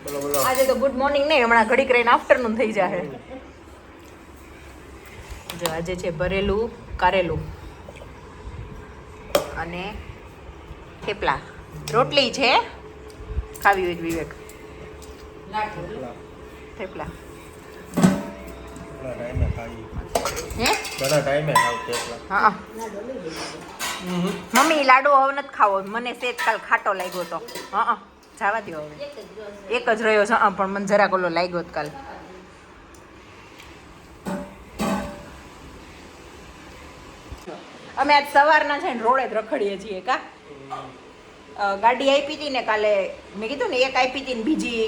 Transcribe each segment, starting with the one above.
આજે તો good morning નહીં, હમણાં ઘડીક રહીને આફ્ટરનૂન થઈ જશે. જો આજે છે ભરેલું કારેલું અને થેપલા. રોટલી છે, ખાવી હોય વિવેક. થેપલા હા. મમ્મી લાડુ હવે નથી ખાવો, મને સેજ કાલ ખાટો લાગ્યો તો. હા જવા દો હવે, એક જ રહ્યો છે. પણ મને જરાક ઓલો લાગ્યો જ કાલ. અમે આજ સવારના છે ને રોડે જ રખડીએ છીએ. કા ગાડી આપી હતી ને કાલે, મેં કીધું ને એક આપી હતી ને બીજી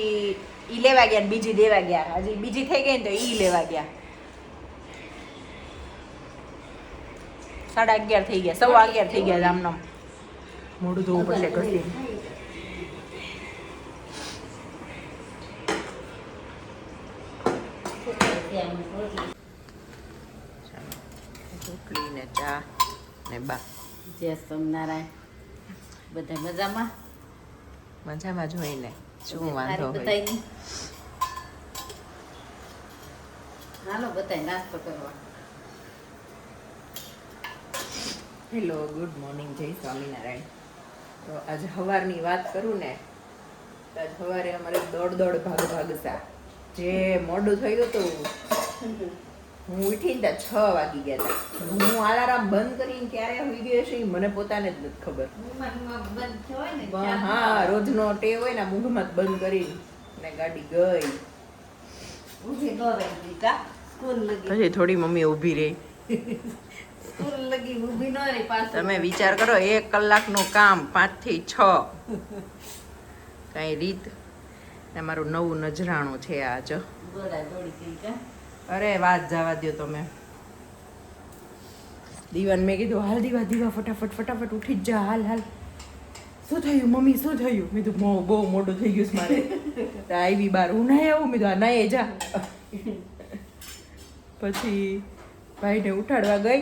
ઈ લેવા ગયા ને બીજી દેવા ગયા. હજી બીજી થઈ ગઈ ને તો ઈ લેવા ગયા. 11:30 થઈ ગયા, 11:15 થઈ ગયા. આમનો મોઢું ધોવું પડશે ઘસી. રોટલી ને ચા ને બા. જય સોમનારાયણ. બધા મજામાં? મજામાં જોઈને શું વાંધો હોય. બતાવી હાલો બતાવી નાસ્તો કરવા. હેલો, ગુડ મોર્નિંગ, જય સ્વામિનારાયણ. તો આજે સવારની વાત કરું ને તો આજ સવારે અમારે દોડ ભાગસા. જે મોડું થયું હતું, હું ઉઠીને ત્યાં 6 વાગી ગયા હતા. હું અલાર્મ બંધ કરીને ક્યારે હોઈ ગયો છે મને પોતાને જ નથી ખબર. હા, રોજનો ટેવ હોય ને મૂંઘમાં જ બંધ કરીને ને ગાડી ગઈ. પછી થોડી મમ્મી ઊભી રહી. તમે વિચાર કરો, 1 કલાકનું કામ 5 થી 6, કઈ રીત. તમારું નવું નજરાણું છે આજ. અરે વાત જવા દો તમે. દીવાન મેં કીધું હાલ દીવા ફટાફટ ઉઠી જ જા, હાલ. શું થયું મમ્મી, શું થયું? મેં કીધું બહુ મોટું થઈ ગયું છે મારે. આવી બાર હું નહીં આવું. મેં કીધું ના જા. પછી ભાઈને ઉઠાડવા ગઈ,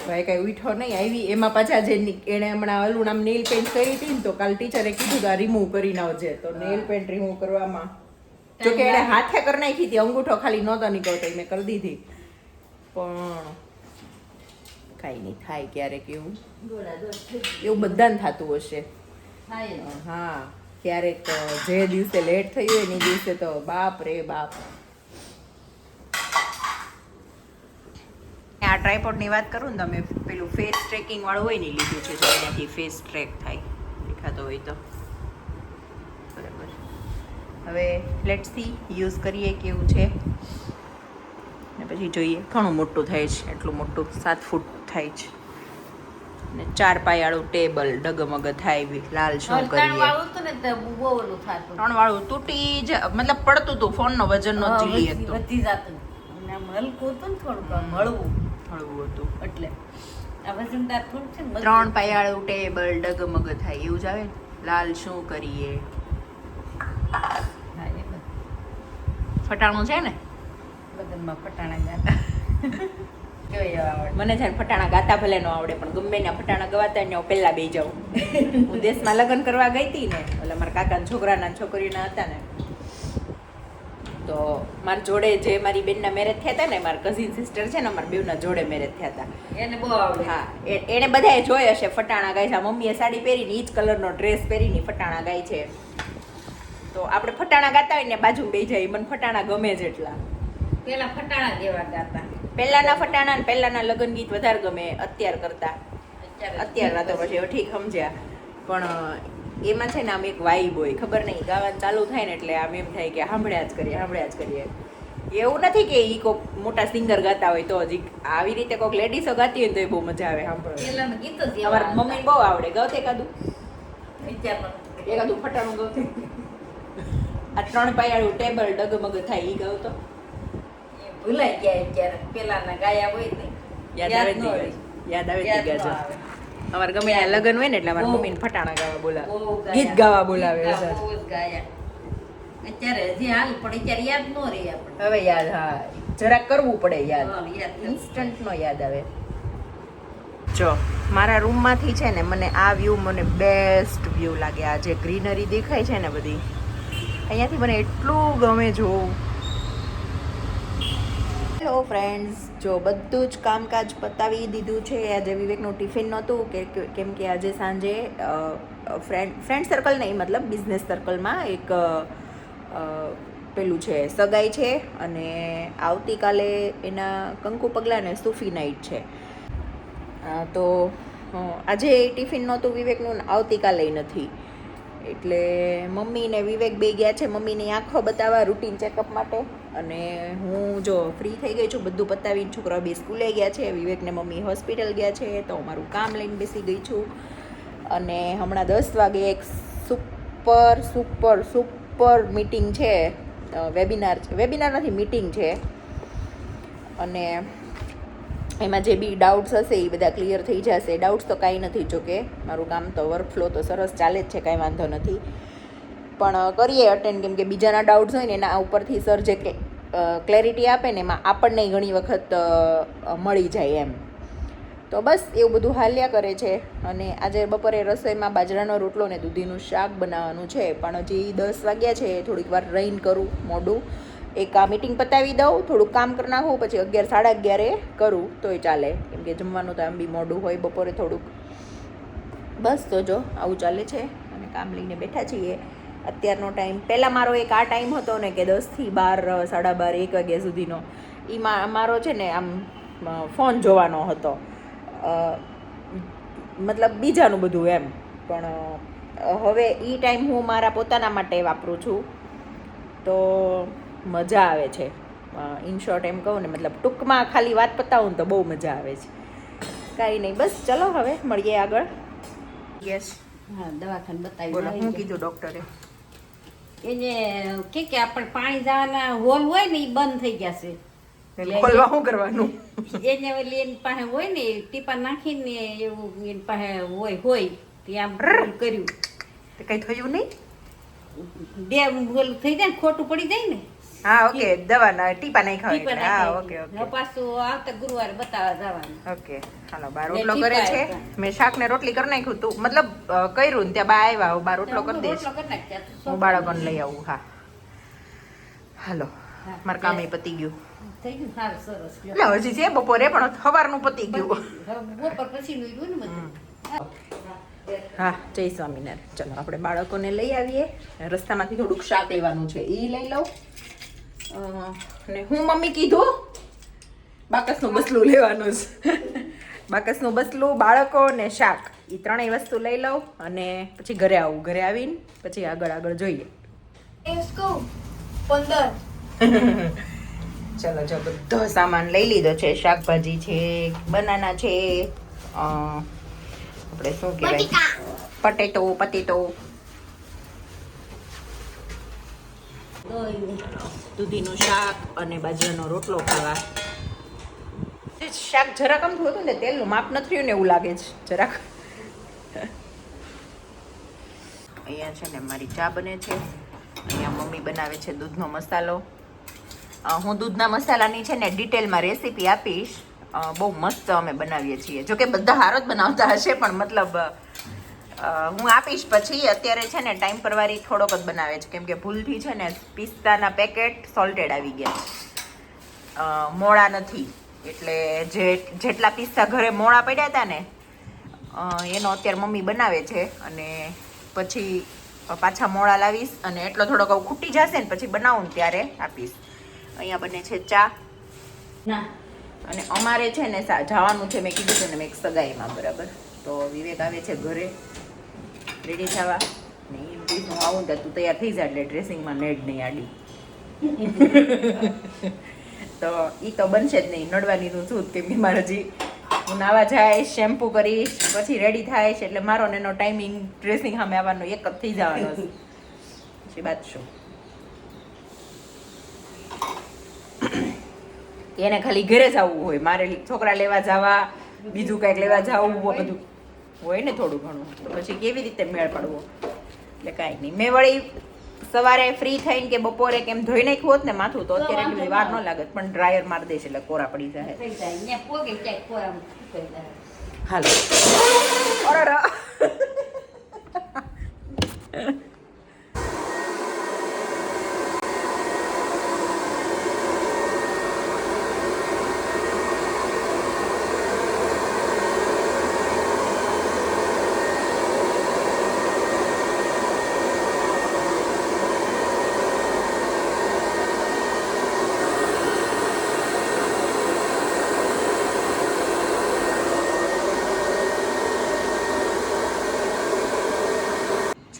ભાઈ કઈ ઉઠો નહીં. આવી એમાં પાછા જે એને હમણાં ઓલું આમ નેલ પેન્ટ કરી હતી ને, તો કાલ ટીચરે કીધું કે આ રિમૂવ કરી નાખજે. તો નેલ પેન્ટ રિમૂવ કરવામાં જોકે એને હાથે કરી નાખી હતી, અંગૂઠો ખાલી નહોતો નીકળતો, મેં કરી દીધી. પણ કાંઈ નહીં, થાય ક્યારેક એવું બધાને થતું હશે. હા, ક્યારેક જે દિવસે લેટ થયું હોય ને એ દિવસે તો બાપ રે બાપ. આ ટ્રાયપોડની વાત કરું ને, તમે પેલું ફેસ ટ્રેકિંગ વાળું હોય ને લીધું છે, જો એનાથી ફેસ ટ્રેક થાય, દેખાતો હોય તો. બરાબર, હવે લેટ્સ સી યુઝ કરીએ કેવું છે ને પછી જોઈએ. ઘણું મોટું થાય છે, એટલું મોટું 7 ફૂટ થાય છે ને 4 પાયાળું ટેબલ ડગમગ થાય. લાલ શું કરીએ? 3 વાળું તૂટી જ, મતલબ પડતું હતું, ફોનનો વજનનો ઝીલી હતું, બધી જાતું. હલકું હતું ને થોડુંક હળવું હતું એટલે આ વજનદાર થોડું છે. 3 પાયાળું ટેબલ ડગમગ થાય એવું જ આવે. લાલ શું કરીએ? ફટાણું છે ને બદનમાં ફટાણા ગાતા. મને છે ને ફટાણા ગાતા ભલે ન આવડે, પણ ગમે ને ફટાણા ગવાતા ને પહેલા બે જાઉં. હું દેશમાં લગ્ન કરવા ગઈ હતી ને, એટલે મારા કાકાના છોકરાના છોકરીના હતા ને, તો મારા જોડે જે મારી બેનના મેરેજ થયા હતા ને, મારા કઝિન સિસ્ટર છે ને, અમારા બેવના જોડે મેરેજ થયા હતા. એને બહુ આવડે. હા, એને બધાએ જોઈ હશે ફટાણા ગાય છે. મમ્મીએ સાડી પહેરીને ઈ જ કલરનો ડ્રેસ પહેરીને ફટાણા ગાય છે. તો આપણે ફટાણા ગાતા હોય ને બાજુ બે જાય. મને ફટાણા ગમે જ એટલા. પેલા ફટાણા જેવા ગાતા. પહેલાના ફટાણા ને પહેલાના લગ્ન ગીત વધારે ગમે અત્યાર કરતા. અત્યારના તો પછી ઠીક સમજ્યા, પણ એમાં છે ને આમ એક વાઇબ હોય, ખબર નહીં, ગાવાનું ચાલુ થાય ને એટલે આમ એમ થાય કે સાંભળ્યા જ કરીએ. એવું નથી કે ઈ કોઈક મોટા સિંગર ગાતા હોય તો હજી, આવી રીતે કોઈક લેડીસો ગાતી હોય તો એ બહુ મજા આવે સાંભળવાની. પેલાના ગીતો જ અમારા મમ્મી બહુ આવડે, ગાવતે એકાદું ફટાણું ગાવતે. આ 3 પાયાળું ટેબલ ડગમગ થાય ઈ ગાવતો. ભૂલાઈ ગયા અત્યારે. પેલાના ગાયા હોય ને યાદ આવે ગાજો. અમારે ગમે ત્યાં લગ્ન હોય ને એટલે અમારા મમ્મીને ફટાણા ગાવા બોલાવે, ગીત ગાવા બોલાવે. ગાયા અત્યારે હજી હાલ, પણ અત્યારે યાદ ન રહે આપણે. હવે યાદ, હા, જરાક કરવું પડે યાદ, ઇન્સ્ટન્ટ નો યાદ આવે. જો મારા રૂમમાંથી છે ને મને આ વ્યૂ મને બેસ્ટ વ્યૂ લાગે. આ જે ગ્રીનરી દેખાય છે ને બધી, અહીંયાથી મને એટલું ગમે જોવું. હેલો ફ્રેન્ડ્સ, જો બધું જ કામકાજ પતાવી દીધું છે. આજે વિવેકનું ટિફિન નહોતું કેમ કે આજે સાંજે ફ્રેન્ડ સર્કલ નહીં, મતલબ બિઝનેસ સર્કલમાં એક પેલું છે, સગાઈ છે, અને આવતીકાલે એના કંકુ પગલાં ને સૂફી નાઇટ છે. તો આજે ટિફિન નહોતું વિવેકનું, આવતીકાલે નથી. એટલે મમ્મી ને વિવેક બે ગયા છે મમ્મીની આંખો બતાવવા રૂટીન ચેકઅપ માટે. અને હું જો ફ્રી થઈ ગઈ છું, બધું પતાવીને છોકરા બે સ્કૂલે ગયા છે, વિવેકને મમ્મી હોસ્પિટલ ગયા છે, તો મારું કામ લઈને બેસી ગઈ છું. અને હમણાં 10 વાગે એક સુપર મીટિંગ છે, વેબિનાર નથી, મીટિંગ છે. અને એમાં જે બી ડાઉટ્સ હશે એ બધા ક્લિયર થઈ જશે. ડાઉટ્સ તો કાંઈ નથી, જોકે મારું કામ તો વર્કફ્લો તો સરસ ચાલે જ છે, કાંઈ વાંધો નથી. પણ કરીએ અટેન્ડ, કેમ કે બીજાના ડાઉટ્સ હોય ને એના ઉપરથી સર જે ક્લેરિટી આપે ને એમાં આપણને ઘણી વખત મળી જાય એમ. તો બસ એવું બધું હાલ્યા કરે છે. અને આજે બપોરે રસોઈમાં બાજરાનો રોટલો ને દૂધીનું શાક બનાવવાનું છે, પણ હજી 10 વાગ્યા છે, થોડીક વાર રહીને કરું મોડું. એક આ મીટિંગ પતાવી દઉં, થોડુંક કામ કરી નાખું, પછી 11 સાડા 11 કરું તોય ચાલે, કેમ કે જમવાનું તો આમ બી મોડું હોય બપોરે થોડુંક. બસ તો જો આવું ચાલે છે અને કામ લઈને બેઠા છીએ. અત્યારનો ટાઈમ, પહેલાં મારો એક આ ટાઈમ હતો ને કે 10 થી 12, સાડા 12, 1 વાગ્યા સુધીનો, એ મારો છે ને આમ ફોન જોવાનો હતો, મતલબ બીજાનું બધું એમ. પણ હવે એ ટાઈમ હું મારા પોતાના માટે વાપરું છું, તો મજા આવે છે. ઇન શોર્ટ એમ કહું ને, મતલબ ટૂંકમાં ખાલી વાત પતાવું ને તો બહુ મજા આવે છે. કાંઈ નહીં, બસ ચલો હવે મળીએ આગળ. યસ, હા, દવાખાને બતાવી બોલો, આવી શું ગઈ. કીધું ડૉક્ટરે? એને કે આપણે પાણી જવાના હોલ હોય ને એ બંધ થઈ ગયા છે. એને ખોલવા શું કરવાનું? એને ઓલી એની પાસે હોય ને ટીપા નાખીને એવું એની પાસે હોય ત્યાં કર્યું. તે કંઈ થયું નહીં? ડેમ ઓલું થઈ જાય ને, ખોટું પડી જાય ને. હા, ઓકે, દવાના ટીપા નહીં ટીપા ખાવા. હા, નાખી. ઓકે. હવે પાછું આવતા ગુરુવારે બતાવવા જવાનું. ઓકે, હાલો, બાર રોટલો ટીપા કરે છે. હતા. મેં શાક ને રોટલી કરી નાખ્યું તું, મતલબ કર્યું ને ત્યાં બા આવ્યા, બાર રોટલો કરી દઈશ. રોટલો કરી નાખ્યા. હું બાળકોને લઈ આવું. હા, હાલો, હા, મારું કામ એ પતી ગયું. થઈ ગયું, સારું, સરસ. એટલે હજી છે બપોરે, પણ સવારનું પતી ગયું. હવે બપોર પછી નું રહ્યું ને બધું. હા, જય સ્વામિનારાયણ. ચલો આપણે બાળકોને લઈ આવીએ. રસ્તામાંથી થોડુંક શાક લેવાનું છે, એ લઈ લઉં. ને હું મમ્મી કીધું બાકસનું બસલું લેવાનું છે. બાકસનું બસલું, બાળકો ને શાક, એ ત્રણેય વસ્તુ લઈ લઉં અને પછી ઘરે આવું. ઘરે આવીને પછી આગળ જોઈએ. ચલો, જો બધો સામાન લઈ લીધો છે. શાકભાજી છે, બનાના છે, આપણે શું કહેવાય, પટેટો, દૂધીનું શાક અને બાજરાનો રોટલો ખાવા. શાક જરાક આમ થયું હતું ને, તેલનું માપ નથી રહ્યું ને એવું લાગે છે જરાક. અહીંયા છે ને મારી ચા બને છે. અહીંયા મમ્મી બનાવે છે દૂધનો મસાલો. હું દૂધના મસાલાની છે ને ડિટેલમાં રેસીપી આપીશ. બહુ મસ્ત અમે બનાવીએ છીએ. જોકે બધા હારો જ બનાવતા હશે, પણ મતલબ હું આપીશ પછી. અત્યારે છે ને ટાઈમ પરવારી થોડોક જ બનાવે છે, કેમ કે ભૂલથી છે ને પિસ્તાના પેકેટ સોલ્ટેડ આવી ગયા, મોળા નથી. એટલે જેટલા પિસ્તા ઘરે મોળા પડ્યા હતા ને, એનો અત્યારે મમ્મી બનાવે છે. અને પછી પાછા મોળા લાવીશ, અને એટલો થોડોક ખૂટી જશે ને પછી બનાવું ને ત્યારે આપીશ. અહીંયા બને છે ચા. ના, અને અમારે છે ને જવાનું છે, મેં કીધું છે ને, મેં એક સગાઈમાં, બરાબર. તો વિવેક આવે છે ઘરે રેડી થવા, ને એમ કીધું હું આવું ને તું તૈયાર થઈ જા, એટલે ડ્રેસિંગમાં નેડ નહીં આડી. તો એ તો બનશે જ નહીં, નડવાની તું શું, કેમ કે મારે હજી હું નાવા જઈશ, શેમ્પુ કરીશ, પછી રેડી થાઈશ, એટલે મારો ને એનો ટાઈમિંગ ડ્રેસિંગ સામે આવવાનો એક જ થઈ જવાનો છે. પછી બાદ શું, એને ખાલી ઘરે જ આવવું હોય, મારે છોકરા લેવા જવા, બીજું કંઈક લેવા જવું, બધું હોય ને થોડું ઘણું. તો પછી કેવી રીતે મેળ પડવો? એટલે કાંઈ નહીં. મેં વળી સવારે ફ્રી થઈને કે બપોરે કેમ ધોઈ નાખ્યું હોત ને માથું, તો અત્યારે એટલી બધી વાર ન લાગત, પણ ડ્રાયર મારી દઈશ એટલે કોરા પડી જાય. થઈ જાય. અહીંયા પોગે ક્યાંક કોરામ થઈ જાય. હાલો.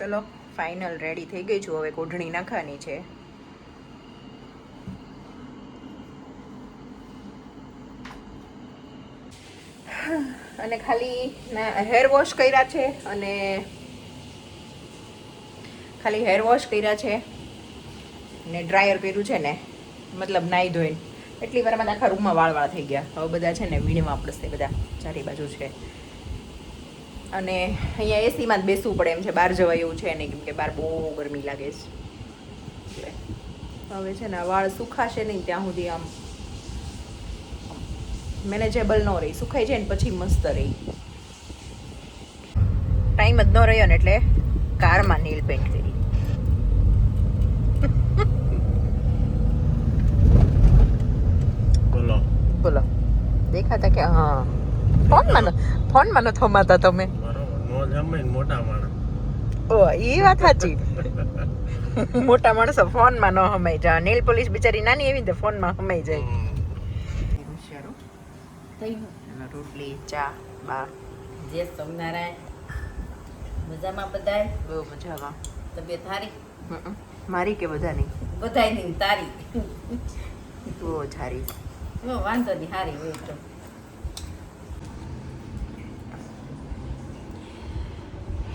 ચલો ફાઇનલ રેડી થઈ ગઈ છું, હવે કોઢણી નાખવાની છે. અને ખાલી હેર વોશ કર્યા છે અને ખાલી હેર વોશ કર્યા છે ને ડ્રાયર કર્યું છે ને, મતલબ નાહી ધોઈને એટલી વારમાં આખા રૂમમાં વાળ થઈ ગયા. હવે બધા છે ને વીણવા પડશે, બધા ચારે બાજુ છે. અને અહીંયા એસીમાં જ બેસવું પડે એમ છે, બહાર જવાય એવું છે નહીં, કેમ કે બહાર બહુ ગરમી લાગે છે. હવે છે ને વાળ સુખાશે નહીં ત્યાં સુધી આમ મેનેજેબલ ન રહી, સુખાઈ જાય ને પછી મસ્ત રહી. ટાઈમ જ ન રહ્યો ને એટલે કારમાં નેલ પેન્ટ કરી. બોલો દેખાતા કે હા ફોનમાં ન થમાતા તમે? ઓ એ વાત સાચી. મોટા માણસો ફોનમાં ન હમાઈ જાય. નેલ પોલિશ બિચારી નાની એવી ને ફોનમાં હમાઈ જાય. રોટલી ચા બા જય સ્વામિનારાયણ. મજામાં બધાય? બહુ મજામાં. તબિયત સારી? મારી કે બધાની? બધાયની તારી. બહુ સારી. વાંધો નહીં, સારી હોય તો.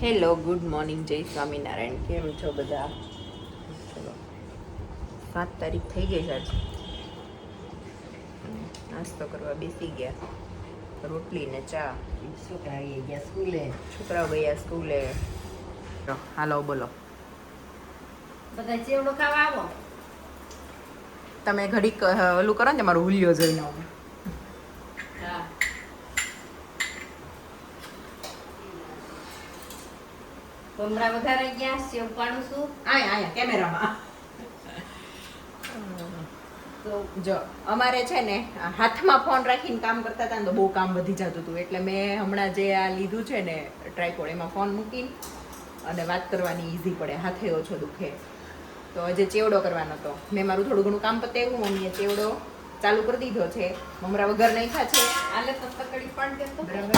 હેલો, ગુડ મોર્નિંગ, જય સ્વામિનારાયણ. કેમ છો બધા? ચલો 7 તારીખ થઈ ગઈ છે આજે. નાસ્તો કરવા બેસી ગયા. રોટલી ને ચા. છોકરા ગયા સ્કૂલે. છોકરાઓ ગયા સ્કૂલે. હાલો બોલો. બધા ચેવડો ખાવા આવો. તમે ઘડીક ઓલું કરો ને, મારું હુલિયો જોઈને આવો. હા. ભમરા વધારે ગયા, સેવ પાડું છું. આયા કેમેરામાં. તો જો અમારે છે ને હાથમાં ફોન રાખીને કામ કરતા હતા ને તો બહુ કામ વધી જતું હતું, એટલે મેં હમણાં જે આ લીધું છે ને ટ્રાયપોડ, એમાં ફોન મૂકીને અને વાત કરવાની ઈઝી પડે, હાથે ઓછો દુખે. તો આજે ચેવડો કરવાનો હતો. મેં મારું થોડું ઘણું કામ પતાવ્યું, મમ્મીએ ચેવડો ચાલુ કરી દીધો છે. મમરા વગર નાખ્યા છે. આલે તો તકડી પણ દેતો. બરાબર.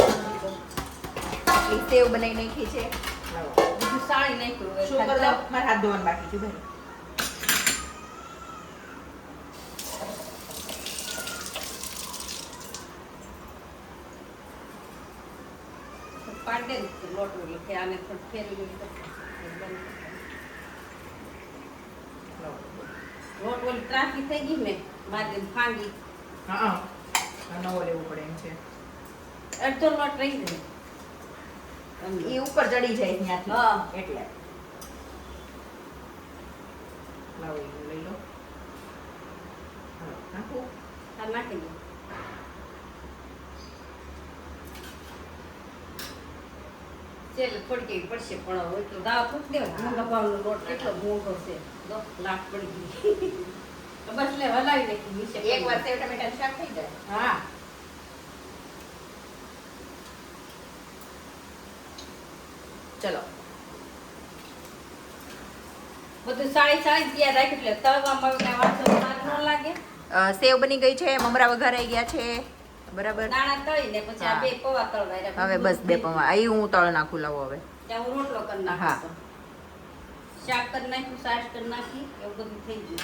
એટલી સેવ બનાવી નાખી છે. બીજું સાળી નાખ્યું. શું કરી દઉં? મારે હાથ ધોવાનું બાકી છે ભાઈ. પાડે ને લોટ કે આને થોડું ફેરવી લોટ ઓલી ત્રાસી થઈ ગઈ ને મારી ફાંગી. હા નવો લેવું પડે એમ છે. અડધો લોટ રહી જાય. એ ઉપર ચડી જાય ત્યાંથી. હા. એટલે લાવો એ લઈ લો. હા, નાખું. આ નાખી દો. છેલ્લે થોડી કેવી પડશે પણ હોય તો દાવા પૂછ દેવા. મોંઘા ભાવનો લોટ કેટલો મોંઘો છે. 10 લાખ પડી ગઈ. બસ લે હલાવી નાખી નીચે. એક વાર સેવ ટમેટાનું શાક થઈ જાય. હા. ચલો બધું સાળી તૈયાર રાખ્યું એટલે તળવામાં કઈ વાંધો ન લાગે. સેવ બની ગઈ છે, મમરા વઘારાઈ ગયા છે. બરાબર. દાણા તળીને પછી આ બે પૌવા તળવા. હવે બસ 2 પૌવા અહીં હું તળ નાખું. લાવો હવે. ત્યાં હું રોટલો કરી હા. નાખું. શાક કરી નાખ્યું, સાસ કરી નાખી, એવું બધું થઈ ગયું.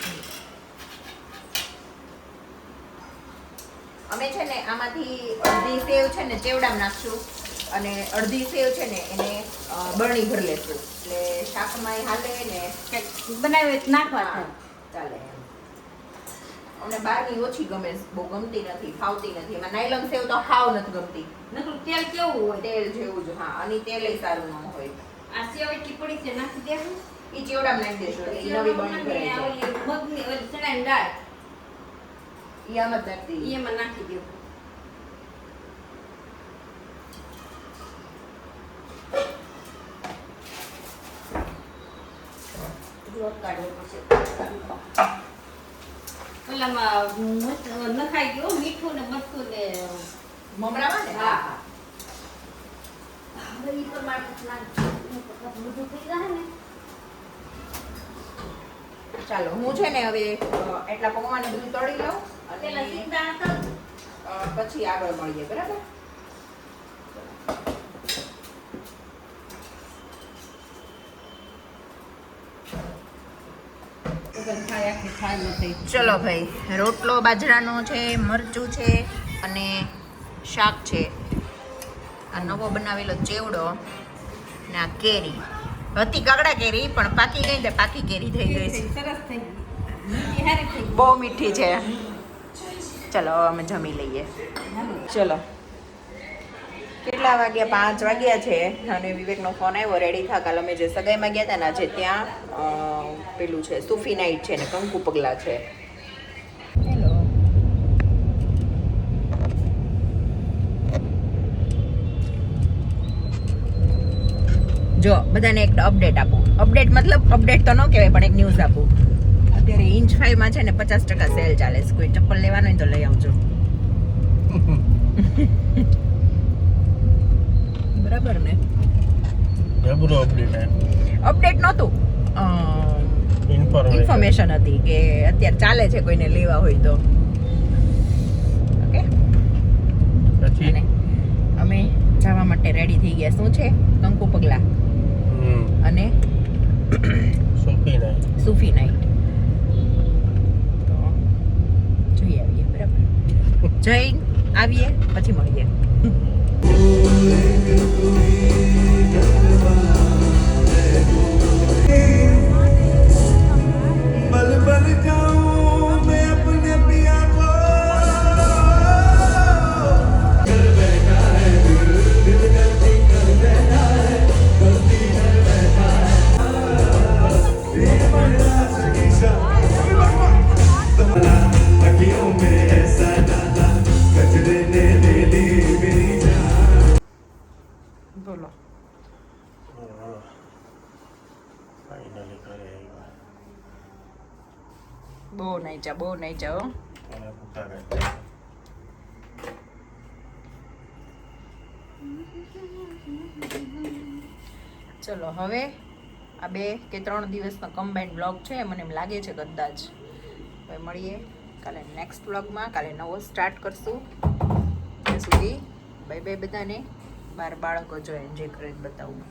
અમે છે ને આમાંથી અડધી સેવ છે ને ચેવડામાં નાખશું અને અડધી સેવ છે ને એને બરણી ભર લેશું, એટલે શાકમાં હાલે ને બનાવે નાખવા હા, ચાલે. અમને બહારની ઓછી ગમે, બહુ ગમતી નથી, ફાવતી નથી. એમાં નાયલોન સેવ તો હાવ નથી ગમતી. નકરું તેલ કેવું હોય. તેલ જેવું જ. હા, અને તેલ સારું ન હોય. આ સેવ એટલી પડી છે નાખી દેવું. એ ચેવડામાં નાખી દેશું એટલે ઈ નવી બની ભરાઈ જાય. મગની ઓલી ચણાની દાળ ઈ આમ જ નાખી દઈએ. એમાં નાખી દેવું. લોટ કાઢવો પડશે. ઓલામાં નખાઈ ગયો મીઠું ને મરચું ને મમરામાં ને? હા હા. હવે ઈ પ્રમાણે બધું થઈ જાય ને. ચાલો હું છે ને હવે એટલા પૌવાને બધું તળી લઉં પેલા અને સિંગદાણા તળ. પછી આગળ મળીએ. બરાબર. વગર ખાય આખી ખાય નથી. ચલો ભાઈ, રોટલો બાજરાનો છે, મરચું છે અને શાક છે. આ નવો બનાવેલો ચેવડો ને આ કેરી હતી, કાગડા કેરી પણ પાકી ગઈ તે પાકી કેરી થઈ ગઈ છે. સરસ થઈ ગઈ. મીઠી હારી થઈ ગઈ. બહુ મીઠી છે. ચલો હવે અમે જમી લઈએ. ચલો કેટલા વાગ્યા? 5 વાગ્યા છે અને વિવેકનો ફોન આવ્યો, રેડી થા. કાલ અમે જે સગાઈમાં ગયા હતા ને, આજે ત્યાં પેલું છે સૂફી નાઇટ છે ને કંકુ પગલા છે. હેલો, જો બધાને એક અપડેટ આપું. અપડેટ મતલબ અપડેટ તો ન કહેવાય પણ એક ન્યૂઝ આપું. અત્યારે ઇંચ 5 માં છે ને 50% સેલ ચાલે છે. કોઈ ચપ્પલ લેવાનું હોય તો લઈ આવજો. બરાબર ને? જબરો અપડેટ અપડેટ નહોતું, ઇન્ફોર્મેશન હતી કે અત્યારે ચાલે છે, કોઈને લેવા હોય તો. ઓકે, પછી અને અમે જવા માટે રેડી થઈ ગયા. શું છે? કંકુ પગલા અને સૂફી નાઇટ. તો જોઈ આવીએ. બરાબર, જઈ આવીએ પછી મળીએ. બોલો. ફાઇનલી ઘરે આવ્યા. બહુ નહીં હો. હવે ભૂખા કાઢ્યા. ચલો હવે આ 2 કે 3 દિવસનો કમ્બાઈન્ડ બ્લોગ છે, મને એમ લાગે છે કદાચ. હવે મળીએ કાલે નેક્સ્ટ બ્લોગમાં. કાલે નવો સ્ટાર્ટ કરશું. ત્યાં સુધી બાય બાય બધાને. મારા બાળકો જો એન્જોય કરે બતાવું.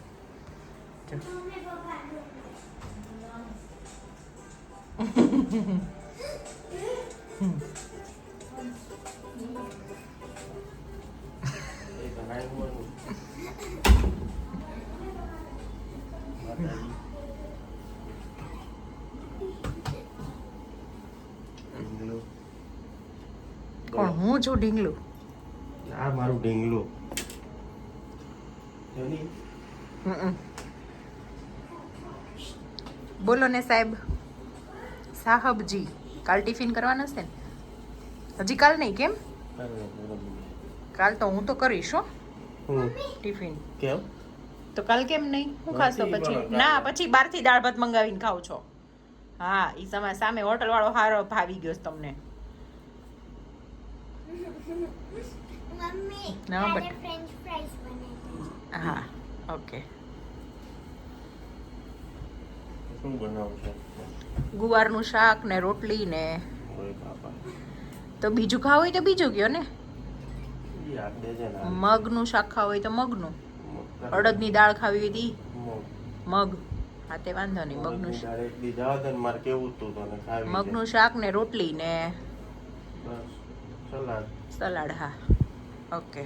કોણ? હું છું ઢીંગલું? આ મારું ઢીંગલું. બોલો ને સાહેબ. સાહબજી, કાલ ટિફિન કરવાના છે ને? હજી કાલ નહીં? કેમ? કાલ તો હું તો કરીશ હો ટિફિન. કેમ? તો કાલ કેમ નહીં? હું ખાશો પછી? ના, પછી બહારથી દાળ ભાત મંગાવીને ખાવ છો? હા, એ સમય સામે હોટલ વાળો હારો ભાવી ગયો છે તમને. મમ્મી ના, આજે but- ફ્રેન્ચ ફ્રાઈઝ બનાવી. હા, ઓકે. શું બનાવશે? ગુવારનું શાક ને રોટલી ને. ઓય બાપા, તો બીજું ખાવું હોય તો બીજું કયો ને. ઈ આપ દેજે ને. મગનું શાક ખાવું હોય તો મગનું. અડદની દાળ ખાવી હોય તો ઈ મગ. હા, તે વાંધો નહીં. મગનું શાક, એક દી જવા દે ને, મારે કેવું તું તને ખાવી છે. મગનું શાક ને રોટલી ને બસ સલાડ. સલાડ. હા, ઓકે.